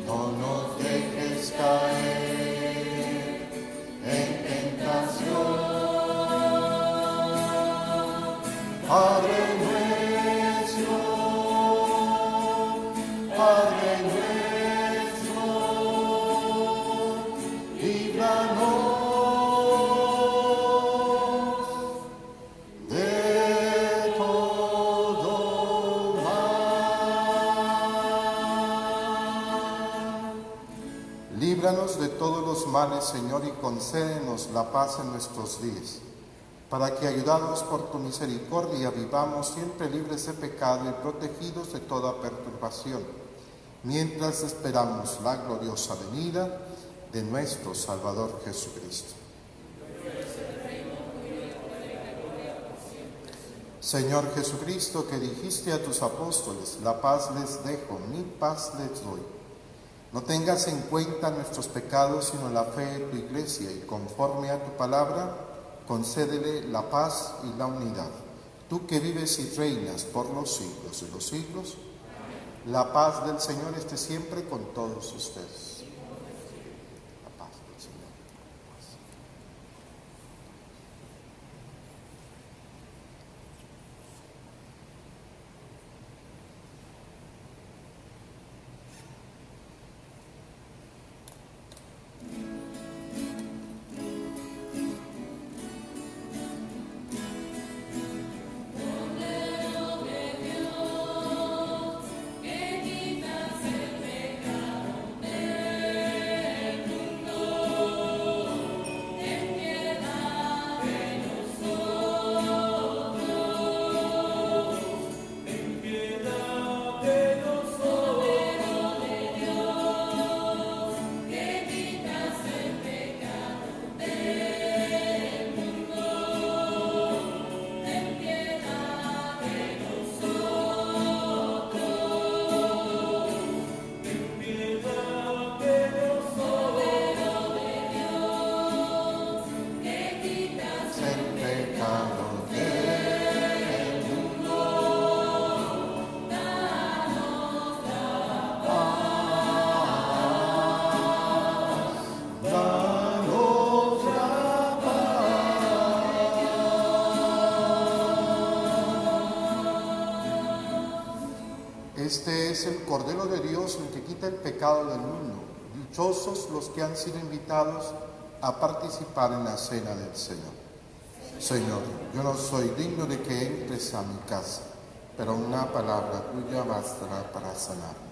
No nos dejes caer en tentación. Padre nuestro, líbranos de todo mal. Líbranos de todos los males, Señor, y concédenos la paz en nuestros días, para que, ayudados por tu misericordia, vivamos siempre libres de pecado y protegidos de toda perturbación, mientras esperamos la gloriosa venida de nuestro Salvador Jesucristo. Señor Jesucristo, que dijiste a tus apóstoles, la paz les dejo, mi paz les doy. No tengas en cuenta nuestros pecados, sino la fe de tu Iglesia, y conforme a tu palabra, concédele la paz y la unidad. Tú que vives y reinas por los siglos de los siglos, la paz del Señor esté siempre con todos ustedes. La paz del Señor. Este es el Cordero de Dios, el que quita el pecado del mundo. Dichosos los que han sido invitados a participar en la cena del Señor. Señor, yo no soy digno de que entres a mi casa, pero una palabra tuya bastará para sanarme.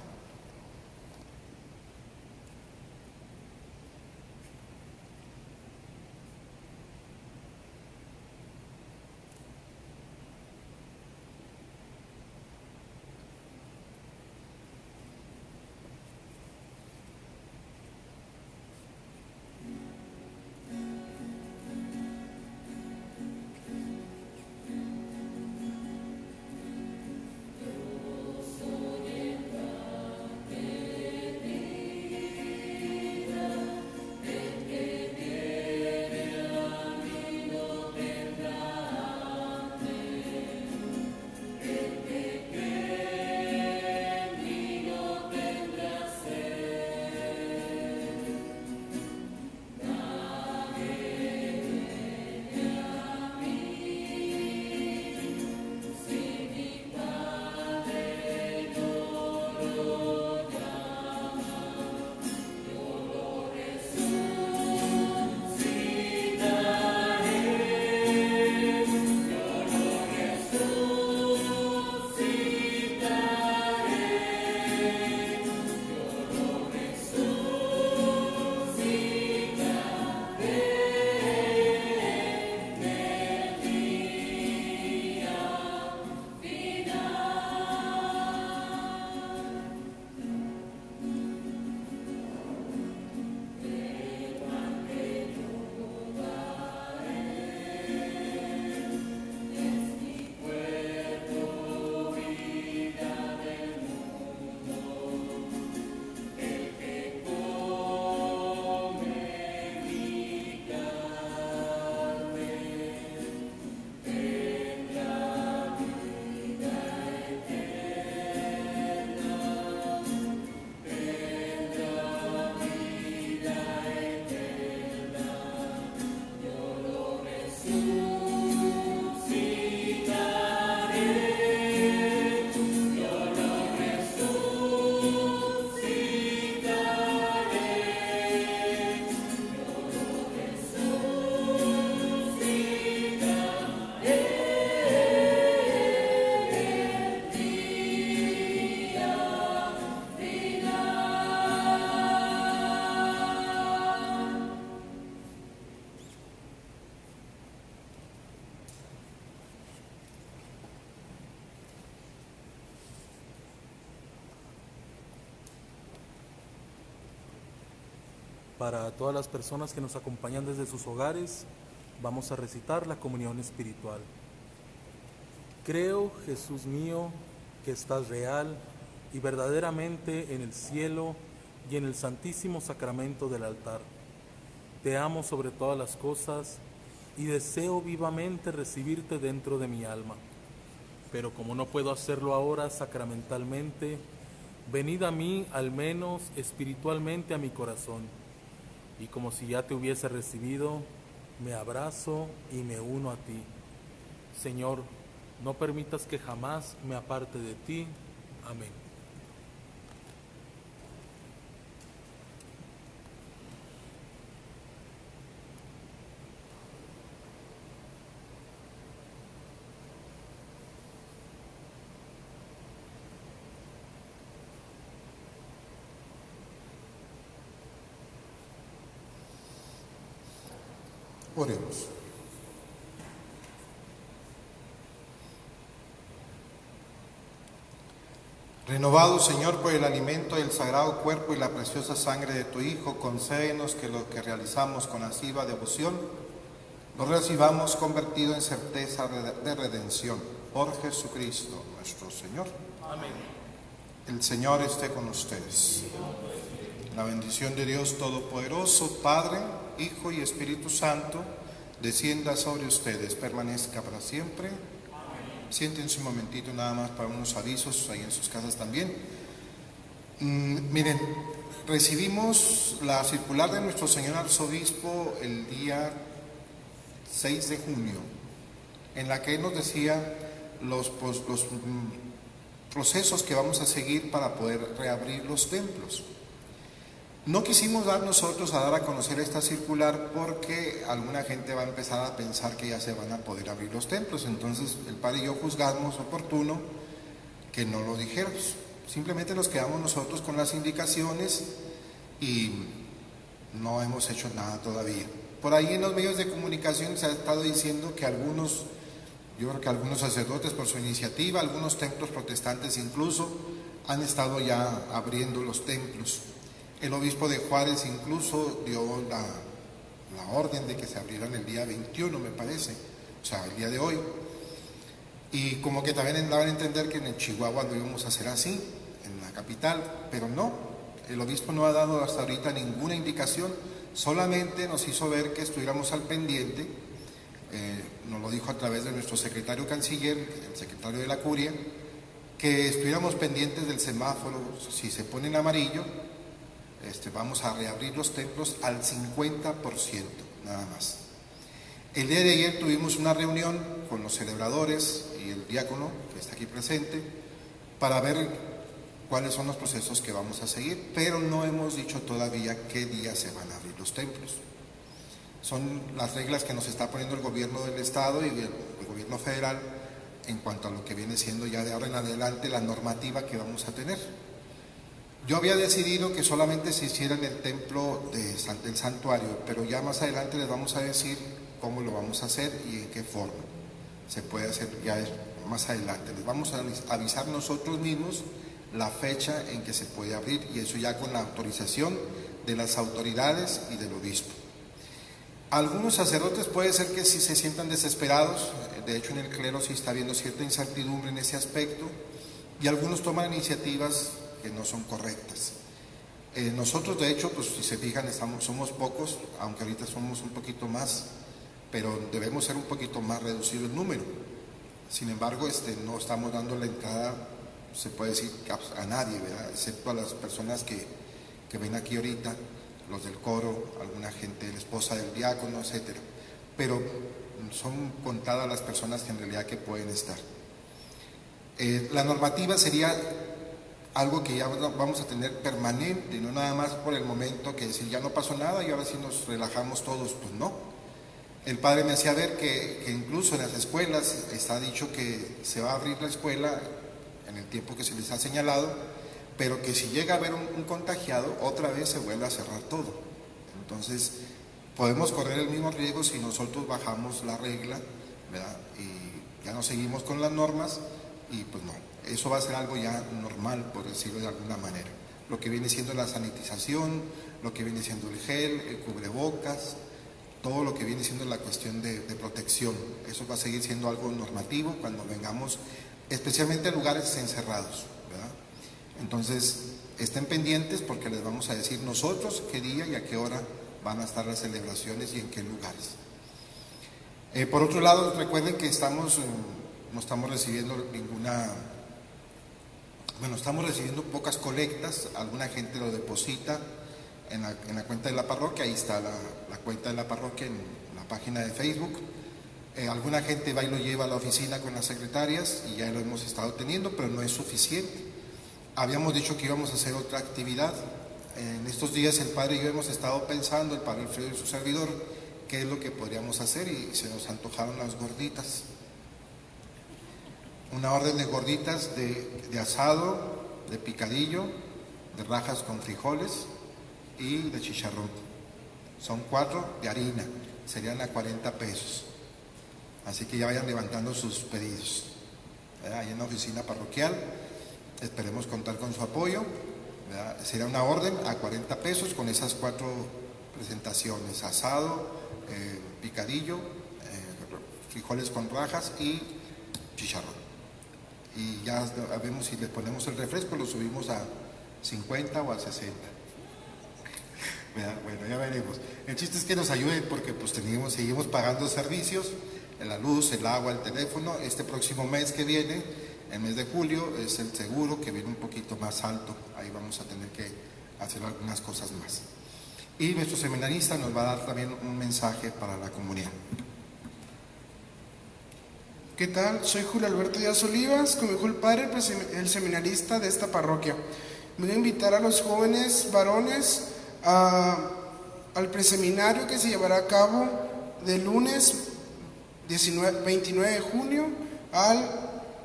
Para todas las personas que nos acompañan desde sus hogares, vamos a recitar la comunión espiritual. Creo, Jesús mío, que estás real y verdaderamente en el cielo y en el santísimo sacramento del altar. Te amo sobre todas las cosas y deseo vivamente recibirte dentro de mi alma. Pero como no puedo hacerlo ahora sacramentalmente, venid a mí al menos espiritualmente a mi corazón. Y como si ya te hubiese recibido, me abrazo y me uno a ti. Señor, no permitas que jamás me aparte de ti. Amén. Oremos. Renovado, Señor, por el alimento del sagrado cuerpo y la preciosa sangre de tu Hijo, concédenos que lo que realizamos con asiva devoción lo recibamos convertido en certeza de redención. Por Jesucristo nuestro Señor. Amén. El Señor esté con ustedes. La bendición de Dios Todopoderoso, Padre, Hijo y Espíritu Santo, descienda sobre ustedes, permanezca para siempre. Siéntense un momentito nada más para unos avisos ahí en sus casas también. Miren, recibimos la circular de nuestro señor arzobispo el día 6 de junio, en la que él nos decía los procesos que vamos a seguir para poder reabrir los templos. No quisimos nosotros dar a conocer esta circular porque alguna gente va a empezar a pensar que ya se van a poder abrir los templos. Entonces el padre y yo juzgamos oportuno que no lo dijéramos. Simplemente nos quedamos nosotros con las indicaciones y no hemos hecho nada todavía. Por ahí en los medios de comunicación se ha estado diciendo que yo creo que algunos sacerdotes por su iniciativa, algunos templos protestantes incluso, han estado ya abriendo los templos. El obispo de Juárez incluso dio la orden de que se abrieran el día 21, me parece, o sea, el día de hoy. Y como que también daban a entender que en Chihuahua lo íbamos a hacer así, en la capital, pero no, el obispo no ha dado hasta ahorita ninguna indicación, solamente nos hizo ver que estuviéramos al pendiente, nos lo dijo a través de nuestro secretario canciller, el secretario de la Curia, que estuviéramos pendientes del semáforo, si se pone en amarillo, vamos a reabrir los templos al 50%, nada más. El día de ayer tuvimos una reunión con los celebradores y el diácono que está aquí presente para ver cuáles son los procesos que vamos a seguir, pero no hemos dicho todavía qué día se van a abrir los templos. Son las reglas que nos está poniendo el gobierno del estado y el gobierno federal en cuanto a lo que viene siendo ya de ahora en adelante la normativa que vamos a tener. Yo había decidido que solamente se hiciera en el templo del santuario, pero ya más adelante les vamos a decir cómo lo vamos a hacer y en qué forma se puede hacer ya más adelante. Les vamos a avisar nosotros mismos la fecha en que se puede abrir y eso ya con la autorización de las autoridades y del obispo. Algunos sacerdotes puede ser que sí se sientan desesperados, de hecho en el clero sí está habiendo cierta incertidumbre en ese aspecto y algunos toman iniciativas que no son correctas. Nosotros de hecho, pues si se fijan, somos pocos, aunque ahorita somos un poquito más, pero debemos ser un poquito más reducido el número. Sin embargo, no estamos dando la entrada, se puede decir, a nadie, ¿verdad? Excepto a las personas que ven aquí ahorita, los del coro, alguna gente, la esposa del diácono, etcétera. Pero son contadas las personas que en realidad que pueden estar. La normativa sería algo que ya vamos a tener permanente, no nada más por el momento que decir ya no pasó nada y ahora sí nos relajamos todos, pues no. El padre me hacía ver que incluso en las escuelas está dicho que se va a abrir la escuela en el tiempo que se les ha señalado, pero que si llega a haber un contagiado, otra vez se vuelve a cerrar todo. Entonces, podemos correr el mismo riesgo si nosotros bajamos la regla, ¿verdad? Y ya no seguimos con las normas y pues no. Eso va a ser algo ya normal, por decirlo de alguna manera. Lo que viene siendo la sanitización, lo que viene siendo el gel, el cubrebocas, todo lo que viene siendo la cuestión de protección. Eso va a seguir siendo algo normativo cuando vengamos, especialmente a lugares encerrados, ¿verdad? Entonces, estén pendientes porque les vamos a decir nosotros qué día y a qué hora van a estar las celebraciones y en qué lugares. Por otro lado, recuerden que no estamos recibiendo estamos recibiendo pocas colectas. Alguna gente lo deposita en la cuenta de la parroquia. Ahí está la cuenta de la parroquia en la página de Facebook. Alguna gente va y lo lleva a la oficina con las secretarias y ya lo hemos estado teniendo, pero no es suficiente. Habíamos dicho que íbamos a hacer otra actividad. En estos días el padre y yo hemos estado pensando, el padre Alfredo y su servidor, qué es lo que podríamos hacer, y se nos antojaron las gorditas. Una orden de gorditas de asado, de picadillo, de rajas con frijoles y de chicharrón. Son 4 de harina, serían a 40 pesos. Así que ya vayan levantando sus pedidos. Ahí en la oficina parroquial, esperemos contar con su apoyo. Sería una orden a 40 pesos con esas 4 presentaciones: asado, picadillo, frijoles con rajas y chicharrón. Y ya vemos si le ponemos el refresco, lo subimos a 50 o a 60. Bueno, ya veremos. El chiste es que nos ayuden porque pues seguimos pagando servicios, la luz, el agua, el teléfono. Este próximo mes que viene, el mes de julio, es el seguro que viene un poquito más alto. Ahí vamos a tener que hacer algunas cosas más. Y nuestro seminarista nos va a dar también un mensaje para la comunidad. ¿Qué tal? Soy Julio Alberto Díaz Olivas, como dijo el padre, el seminarista de esta parroquia. Voy a invitar a los jóvenes varones al preseminario que se llevará a cabo del lunes 29 de junio al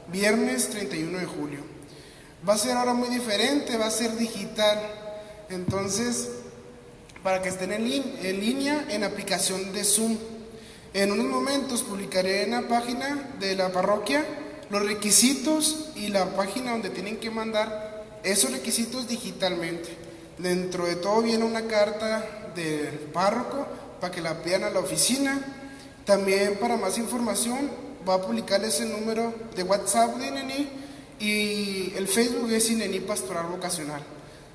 viernes 31 de julio. Va a ser ahora muy diferente, va a ser digital. Entonces, para que estén en línea en aplicación de Zoom. En unos momentos publicaré en la página de la parroquia los requisitos y la página donde tienen que mandar esos requisitos digitalmente. Dentro de todo viene una carta del párroco para que la pidan a la oficina. También, para más información, va a publicarles el número de WhatsApp de INENI, y el Facebook es INENI Pastoral Vocacional.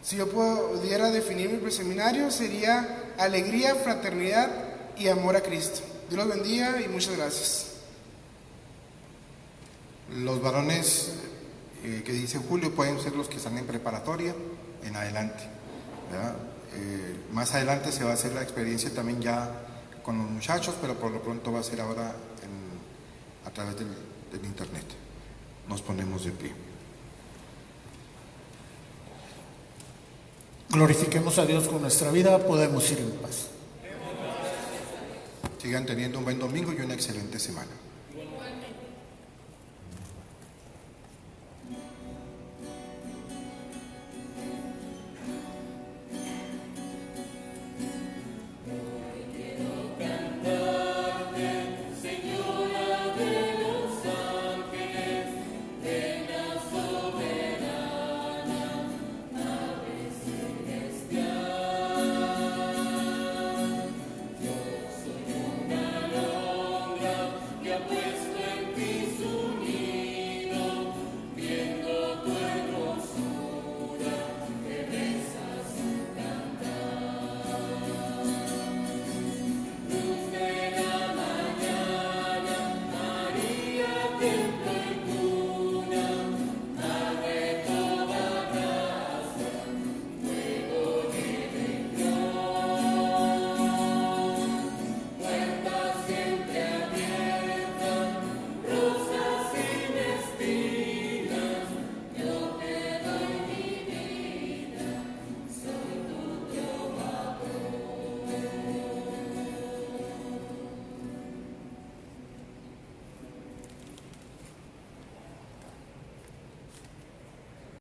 Si yo pudiera definir mi preseminario, sería alegría, fraternidad y amor a Cristo. Dios los bendiga y muchas gracias. Los varones que dice Julio pueden ser los que están en preparatoria en adelante, ¿verdad? Más adelante se va a hacer la experiencia también ya con los muchachos, pero por lo pronto va a ser ahora a través del internet. Nos ponemos de pie. Glorifiquemos a Dios con nuestra vida, podemos ir en paz. Sigan teniendo un buen domingo y una excelente semana.